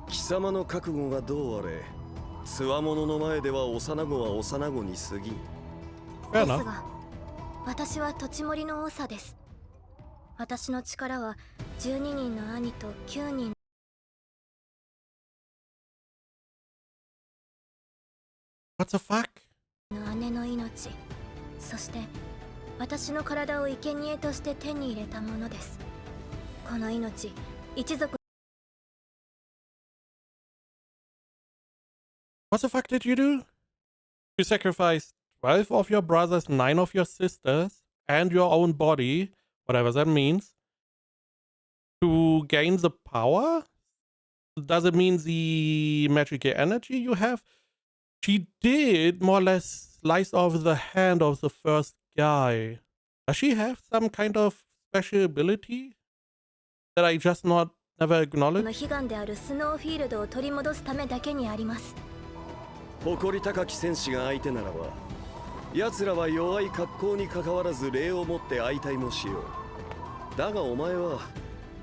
貴様の覚悟がどうあれ、つわものの前では幼子は幼子に過ぎん。Fair です enough. が、私は土地森の長です。私の力は12人の兄と9人 What the fuck? の姉の命、そして私の体を生贄として手に入れたものです。この命、一族 What the fuck did you do? You sacrificed 12 of your brothers, 9 of your sisters, and your own body, whatever that means, to gain the power? Does it mean the magical energy you have? She did more or less slice off the hand of the first guy. Does she have some kind of special ability that I just never の acknowledged? 悲願であるスノーフィールドを取り戻すためだけにあります。誇り高き戦士が相手ならば、奴らは弱い格好に関わらず礼をもって相対もしよう。だがお前は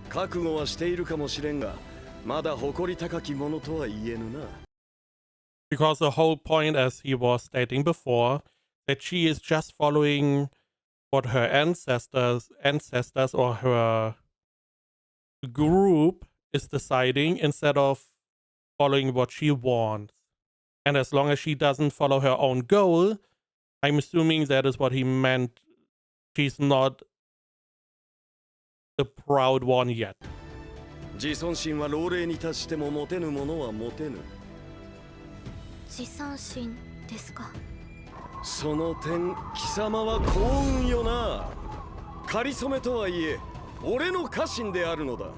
覚悟はしているかもしれんが、まだ誇り高きものとは言えぬな。Because the whole point, as he was stating before, that she is just following what her ancestors or her group is deciding instead of following what she wants. And as long as she doesn't follow her own goal, I'm assuming that is what he meant. She's not the proud one yet. 自尊心は老齢に達しても持てぬものは持てぬ。自尊心ですか。その点、貴様は幸運よな。仮初めとはいえ、俺の家臣であるのだ。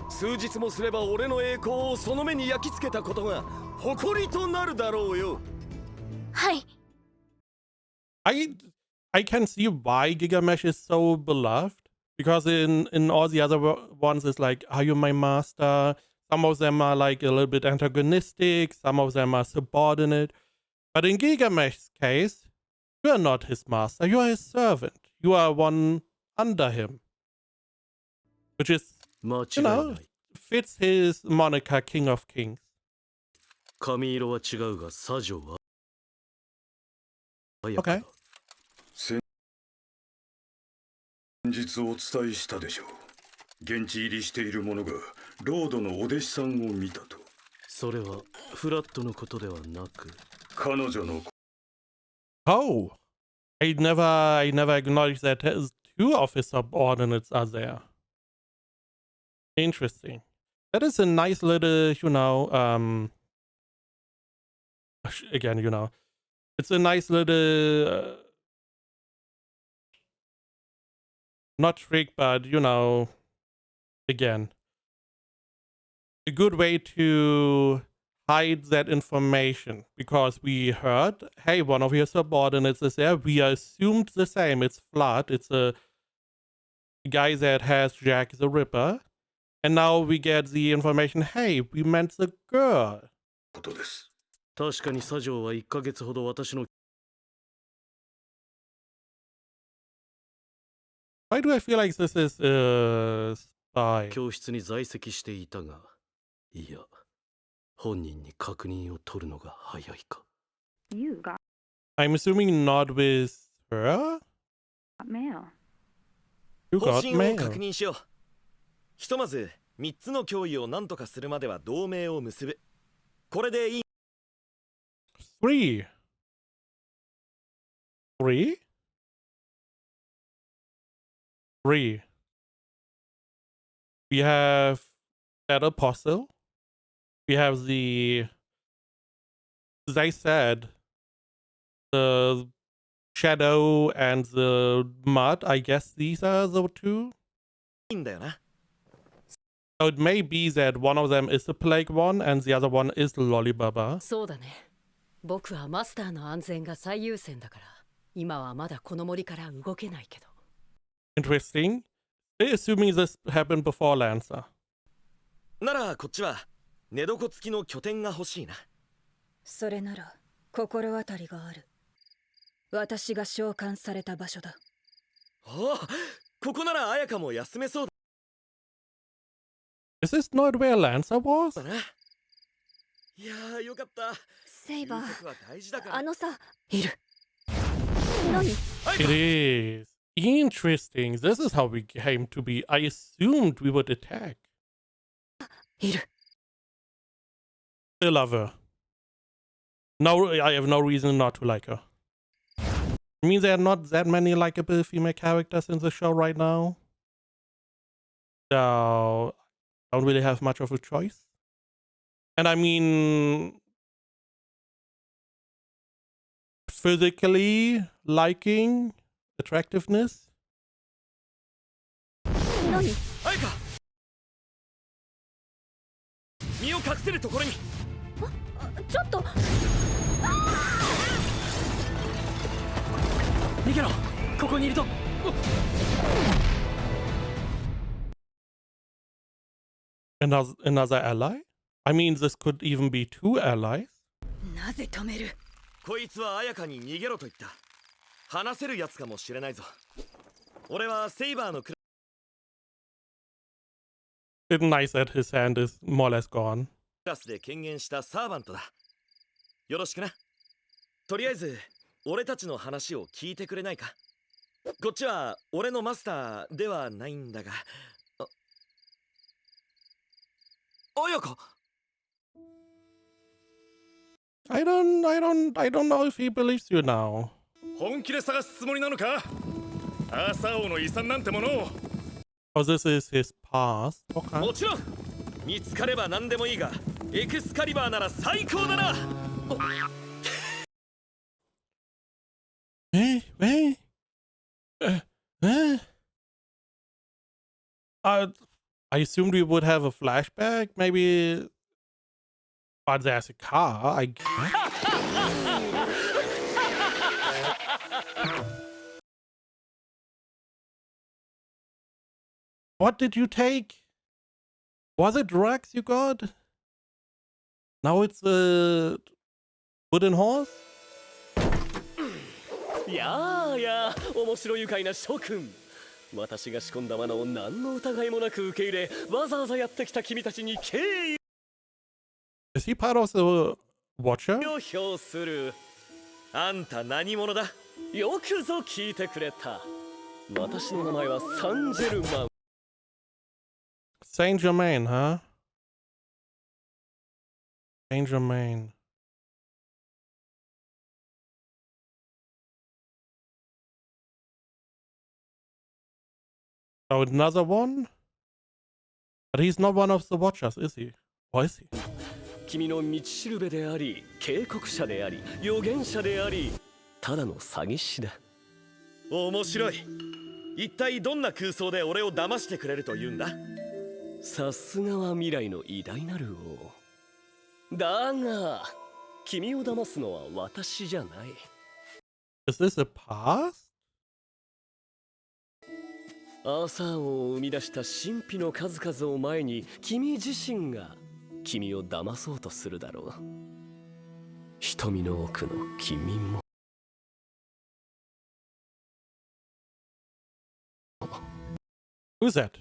数日もすれば俺の栄光をその目に焼き付けたことが誇りとなるだろうよ。はい。I can see why Gigamesh is so beloved. Because in all the other ones, it's like, are you my master? Some of them are like a little bit antagonistic. Some of them are subordinate. But in Gigamesh's case, you are not his master. You are his servant. You are one under him. Which is, you know, fits his moniker, King of Kings. 髪色は違うが、左丞は Okay. 先日お伝えしたでしょう。現地入りしている者がロードのお弟子さんを見たと。それはフラットのことではなく、彼女の Oh, I never acknowledged that two of his subordinates are there. Interesting. That is a nice little, you know, again, you know, it's a nice little, not trick, but, you know, again, a good way to hide that information, because we heard, hey, one of your subordinates is there. We assumed the same. It's Flood. It's a guy that has Jack the Ripper. And now we get the information, hey, we meant the girl. ことです。確かに左丞は1ヶ月ほど私の Why do I feel like this is a spy? 教室に在籍していたが、いや、本人に確認を取るのが早いか。I'm assuming not with her? You 方 got 針を確 mail. 認しよう。ひとまず3つの脅威を何とかするまでは同盟を結ぶ。これでいい。Three. Three? Three. We have that apostle. We have the, as I said, the shadow and the mud. I guess these are the two. いいんだよな。 So it may be that one of them is the plague one and the other one is the Lollibaba. そうだね。僕はマスターの安全が最優先だから、今はまだこの森から動けないけど。Interesting. They're assuming this happened before Lancer. ならこっちは寝床付きの拠点が欲しいな。それなら心当たりがある。私が召喚された場所だ。おお、ここなら綾香も休めそうだ。 Is this not where Lancer was? な。いやーよかった。セイバ夕食は大事だかー、ら。あのさ、いる。何？ It is. Interesting. This is how we came to be. I assumed we would attack. いる。 Still love her. No, I have no reason not to like her. I mean, there are not that many likable female characters in the show right now. So, I don't really have much of a choice. And I mean, physically liking, attractiveness. 何？綾香、身を隠せるところに。ちょっと。逃げろ。ここにいると。Another ally? I mean, this could even be two allies. なぜ止める？こいつは綾香に逃げろと言った。話せるやつかもしれないぞ。俺はセイバーのク It's nice that his hand is more or less gone. ラスで権限したサーバントだ。よろしくな。とりあえず俺たちの話を聞いてくれないか。こっちは俺のマスターではないんだが。綾香。I don't know if he believes you now. 本気で探すつもりなのか？アーサー王の遺産なんてものを。Oh, this is his past. Okay. もちろん見つかれば何でもいいが、エクスカリバーなら最高だな。Hey. I assumed we would have a flashback, maybe. But there's a car, I guess. What did you take? Was it drugs you got? Now it's a wooden horse? やあやあ、面白愉快な諸君。私が仕込んだ罠を何の疑いもなく受け入れ、わざわざやってきた君たちに敬意 Is he part of the Watcher? を表する。あんた何者だ？よくぞ聞いてくれた。私の名前はサンジェルマン。Saint Germain, huh? Saint Germain. Oh, another one? But he's not one of the Watchers, is he? Or is he? 君の道しるべであり、警告者であり、預言者であり、ただの詐欺師だ。面白い。一体どんな空想で俺を騙してくれると言うんだ？さすがは未来の偉大なる王。だが、君を騙すのは私じゃない。Is this a past? アーサー王を生み出した神秘の数々を前に、君自身が君を騙そうとするだろう。瞳の奥の君も。Who's that?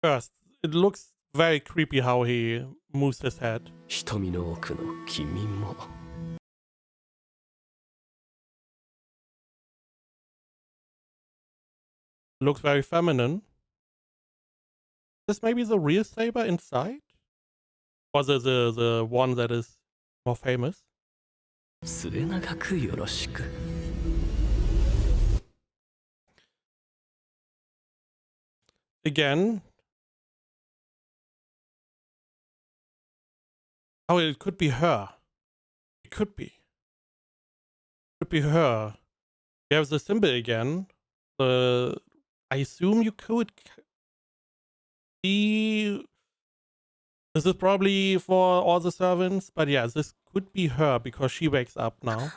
First, it looks very creepy how he moves his head. 瞳の奥の君も。Looks very feminine. This maybe the real Saber inside? Or the one that is more famous? 末永くよろしく。Again. Oh, it could be her. It could be. Could be her. You have the symbol again. I assume you could be. This is probably for all the servants, but yeah, this could be her because she wakes up now.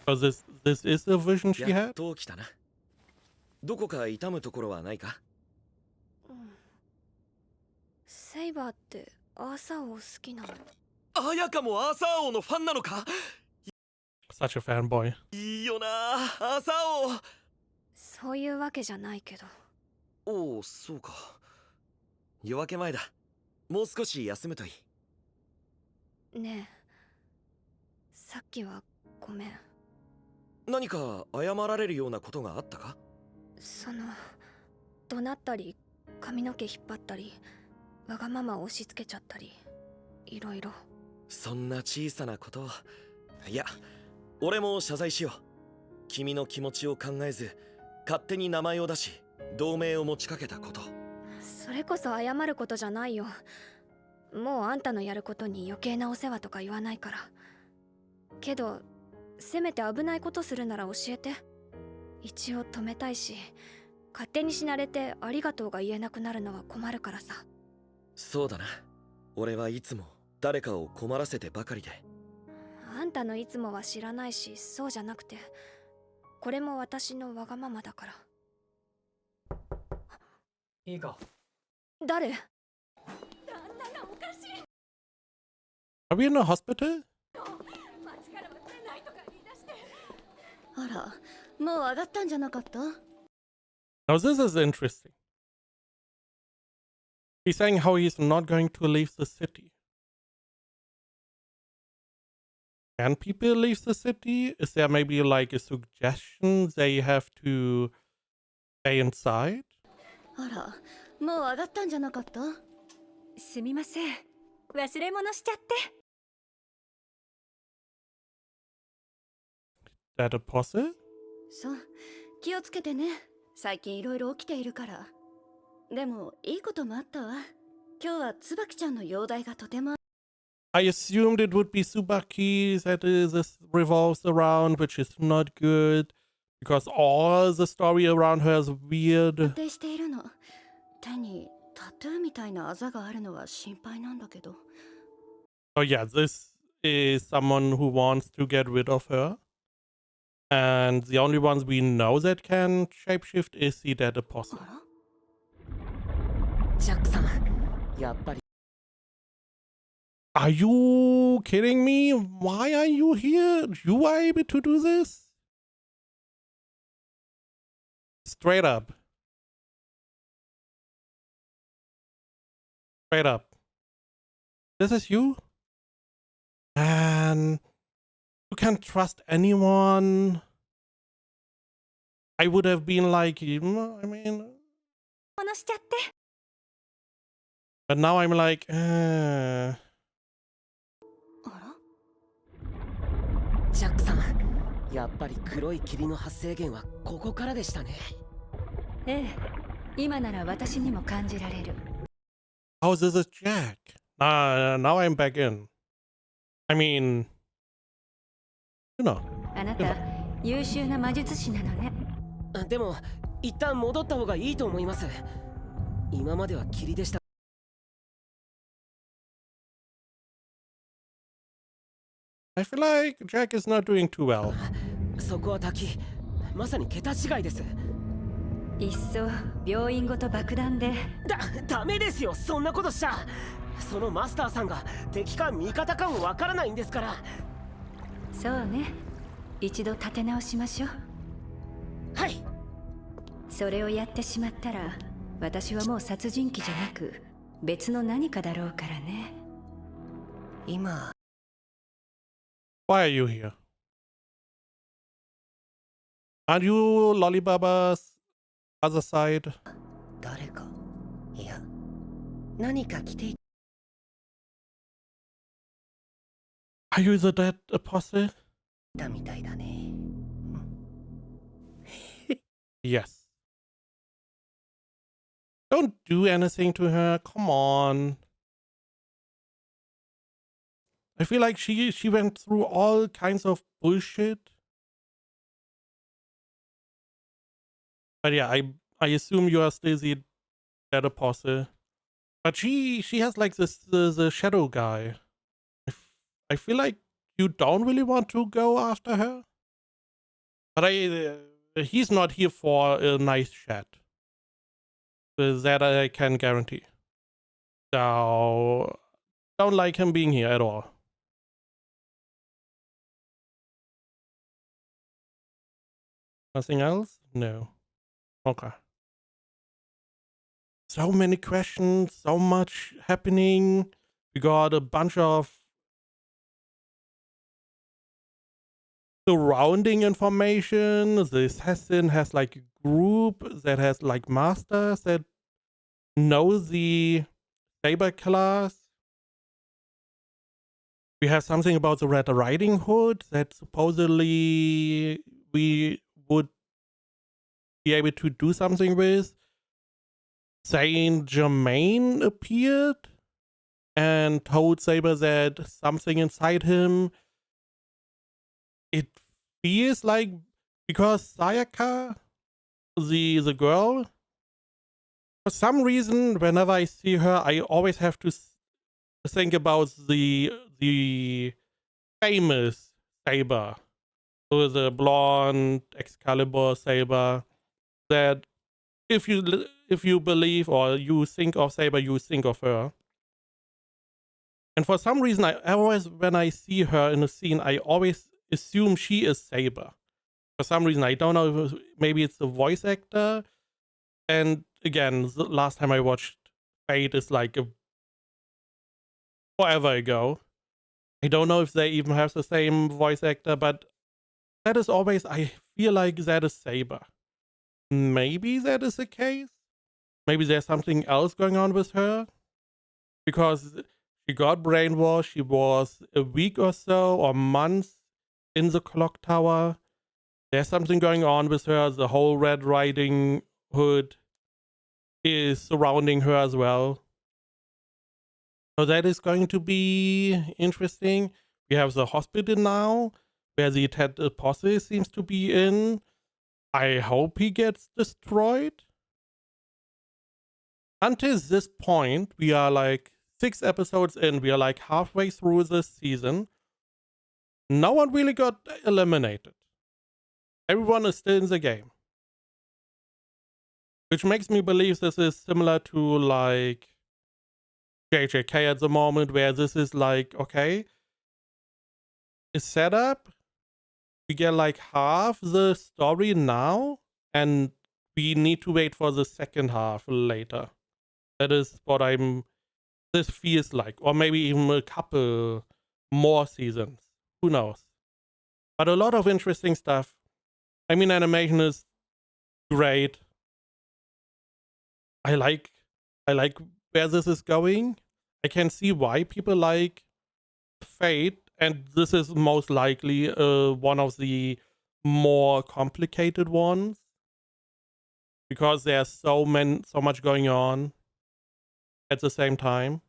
Because this is the vision she やっ had? と起きたな。どこか痛むところはないか？セイバーってアーサー王好きなの？綾香もアーサー王のファンなのか？ Such a fanboy. いいよな、アーサー王。そういうわけじゃないけど。おお、そうか。夜明け前だ。もう少し休むといい。ねえ、さっきはごめん。何か謝られるようなことがあったか？怒鳴ったり髪の毛引っ張ったりわがまま押し付けちゃったりいろいろ。そんな小さなこと。いや、俺も謝罪しよう。君の気持ちを考えず勝手に名前を出し同盟を持ちかけたこと。それこそ謝ることじゃないよ。もうあんたのやることに余計なお世話とか言わないから。けどせめて危ないことするなら教えて。一応止めたいし、勝手に死なれてありがとうが言えなくなるのは困るからさ。そうだな。俺はいつも誰かを困らせてばかりで。あんたのいつもは知らないし、そうじゃなくてこれも私のわがままだから。いいか？誰？ Are we in a hospital? あら、もう上がったんじゃなかった？ Now this is interesting. He's saying how he's not going to leave the city. Can people leave the city? Is there maybe like a suggestion they have to stay inside? あら、もう上がったんじゃなかった？すみません。忘れ物しちゃって。That a puzzle? そう、気をつけてね。最近いろいろ起きているから。でもいいこともあったわ。今日は椿ちゃんの容体がとても。I assumed it would be Tsubaki that this revolves around, which is not good because all the story around her is weird. 安定しているの。手にタトゥーみたいなあざがあるのは心配なんだけど。So yeah, this is someone who wants to get rid of her. And the only ones we know that can shapeshift is the Dead Apostle. ジャックさん、やっぱり。 Are you kidding me? Why are you here? You are able to do this? Straight up. Straight up. This is you? And you can't trust anyone. I would have been like, I mean. But now I'm like, ジャックさん、やっぱり黒い霧の発生源はここからでしたね。ええ、今なら私にも感じられる。How is this a Jack? Now I'm back in. I mean, you know. あなた、優秀な魔術師なのね。でも、一旦戻った方がいいと思います。今までは霧でした。I feel like Jack is not doing too well. そこは滝、まさに桁違いです。いっそ病院ごと爆弾で。ダメですよ、そんなことしちゃ。そのマスターさんが敵か味方かもわからないんですから。そうね、一度立て直しましょう。はい。それをやってしまったら、私はもう殺人鬼じゃなく別の何かだろうからね。今。Why are you here? Aren't you Lollibaba's other side? 誰か、いや、何か来てい。 Are you the Dead Apostle? たみたいだね。Yes. Don't do anything to her. Come on. I feel like she went through all kinds of bullshit. But yeah, I assume you are still the Dead Apostle. But she has like this the shadow guy. I feel like you don't really want to go after her. But he's not here for a nice chat. That I can guarantee. So, don't like him being here at all. Nothing else? No. Okay. So many questions, so much happening. We got a bunch of surrounding information. The assassin has like a group that has like masters that know the Saber class. We have something about the Red Riding Hood that supposedly we would be able to do something with. Saint Germain appeared and told Saber that something inside him. It feels like because Sayaka, the girl, for some reason, whenever I see her, I always have to think about the famous Saber, so the blonde Excalibur Saber. That if you believe or you think of Saber, you think of her. And for some reason, I always, when I see her in a scene, I always assume she is Saber. For some reason, I don't know if maybe it's the voice actor. And again, the last time I watched Fate is like forever ago. I don't know if they even have the same voice actor, but that is always, I feel like that is Saber. Maybe that is the case. Maybe there's something else going on with her. Because she got brainwashed. She was a week or so or months in the clock tower. There's something going on with her. The whole Red Riding Hood is surrounding her as well. So that is going to be interesting. We have the hospital now, where the Ted Posse seems to be in. I hope he gets destroyed. Until this point, we are like 6 episodes in. We are like halfway through this season. No one really got eliminated. Everyone is still in the game. Which makes me believe this is similar to like JJK at the moment, where this is like, okay, it's set up. We get like half the story now, and we need to wait for the second half later. That is what this feels like. Or maybe even a couple more seasons. Who knows? But a lot of interesting stuff. I mean, animation is great. I like where this is going. I can see why people like Fate, and this is most likely one of the more complicated ones because there's so much going on at the same time.